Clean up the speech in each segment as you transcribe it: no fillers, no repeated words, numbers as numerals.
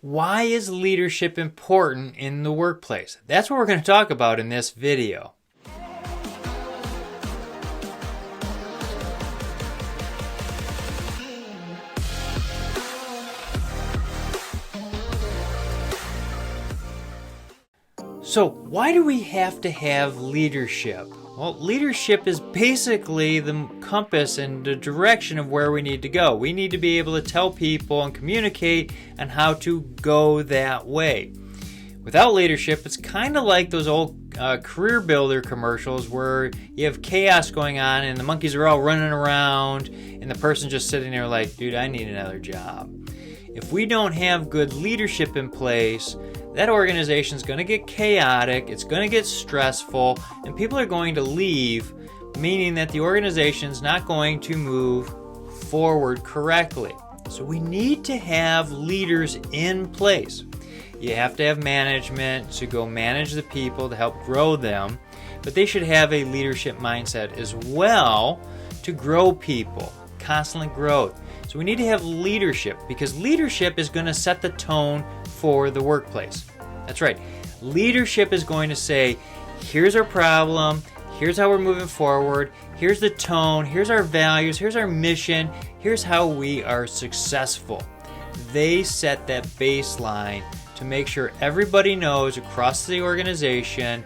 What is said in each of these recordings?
Why is leadership important in the workplace? That's what we're going to talk about in this video. So why do we have to have leadership? Well, leadership is basically the compass and the direction of where we need to go. We need to be able to tell people and communicate on how to go that way. Without leadership, it's kind of like those old career builder commercials where you have chaos going on and the monkeys are all running around and the person just sitting there like, dude, I need another job. If we don't have good leadership in place, that organization is going to get chaotic, it's going to get stressful, and people are going to leave, meaning that the organization is not going to move forward correctly. So we need to have leaders in place. You have to have management to go manage the people to help grow them, but they should have a leadership mindset as well to grow people, constant growth. So we need to have leadership because leadership is going to set the tone for the workplace. That's right. Leadership is going to say, here's our problem, here's how we're moving forward, here's the tone, here's our values, here's our mission, here's how we are successful. They set that baseline to make sure everybody knows across the organization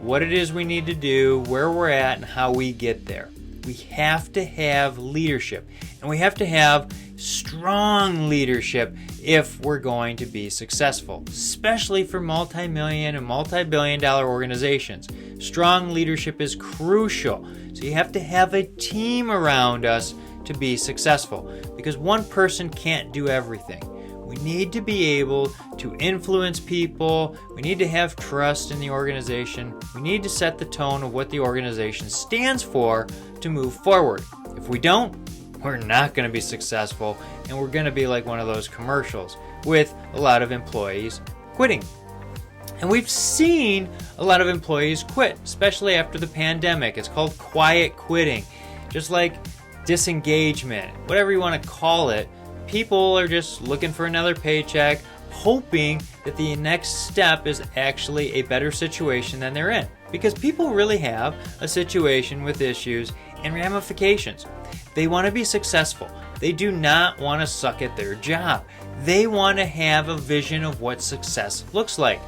what it is we need to do, where we're at, and how we get there. We have to have leadership, and we have to have strong leadership if we're going to be successful, especially for multi-million and multi-billion-dollar organizations. Strong leadership is crucial, so you have to have a team around us to be successful, because one person can't do everything. We need to be able to influence people. We need to have trust in the organization. We need to set the tone of what the organization stands for to move forward. If we don't, we're not going to be successful, and we're going to be like one of those commercials with a lot of employees quitting. And we've seen a lot of employees quit, especially after the pandemic. It's called quiet quitting, just like disengagement, whatever you want to call it. People are just looking for another paycheck, hoping that the next step is actually a better situation than they're in. Because people really have a situation with issues and ramifications. They want to be successful. They do not want to suck at their job. They want to have a vision of what success looks like.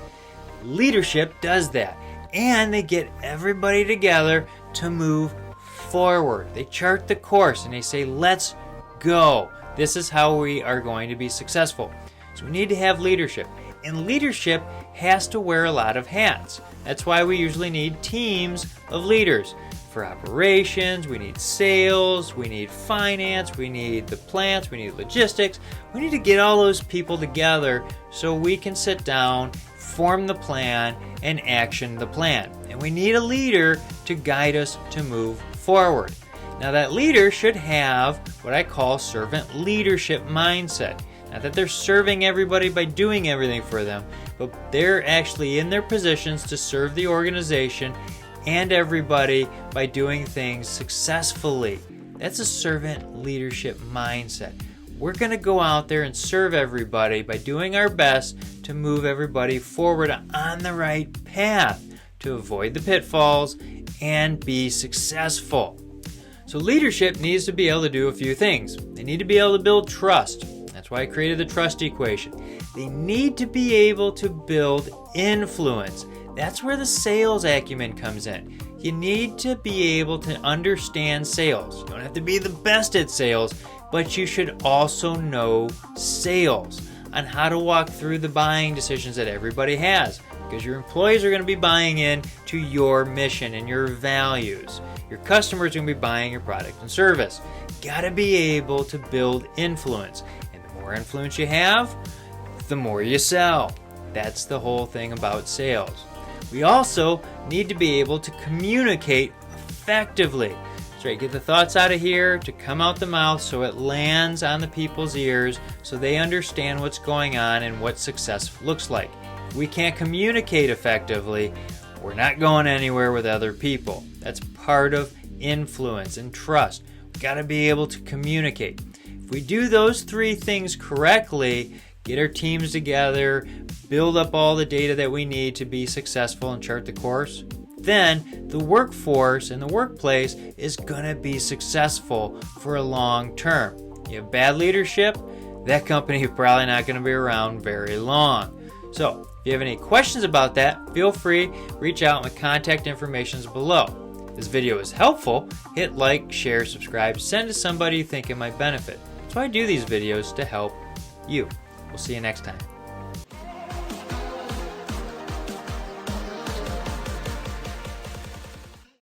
Leadership does that. And they get everybody together to move forward. They chart the course and they say, let's go. This is how we are going to be successful. So we need to have leadership. And leadership has to wear a lot of hats. That's why we usually need teams of leaders. For operations, we need sales, we need finance, we need the plants, we need logistics. We need to get all those people together so we can sit down, form the plan, and action the plan. And we need a leader to guide us to move forward. Now that leader should have what I call servant leadership mindset. Not that they're serving everybody by doing everything for them, but they're actually in their positions to serve the organization and everybody by doing things successfully. That's a servant leadership mindset. We're going to go out there and serve everybody by doing our best to move everybody forward on the right path to avoid the pitfalls and be successful. So leadership needs to be able to do a few things. They need to be able to build trust. That's why I created the trust equation. They need to be able to build influence. That's where the sales acumen comes in. You need to be able to understand sales. You don't have to be the best at sales, but you should also know sales on how to walk through the buying decisions that everybody has, because your employees are going to be buying in to your mission and your values. Your customers are going to be buying your product and service. You got to be able to build influence. And the more influence you have, the more you sell. That's the whole thing about sales. We also need to be able to communicate effectively. That's right, get the thoughts out of here to come out the mouth so it lands on the people's ears so they understand what's going on and what success looks like. If we can't communicate effectively, we're not going anywhere with other people. That's part of influence and trust. We've got to be able to communicate. If we do those three things correctly, get our teams together, build up all the data that we need to be successful and chart the course, then the workforce and the workplace is going to be successful for a long term. You have bad leadership, that company is probably not going to be around very long. So if you have any questions about that, feel free, reach out. My contact information is below. If this video is helpful, hit like, share, subscribe, send to somebody you think it might benefit. So I do these videos to help you. We'll see you next time.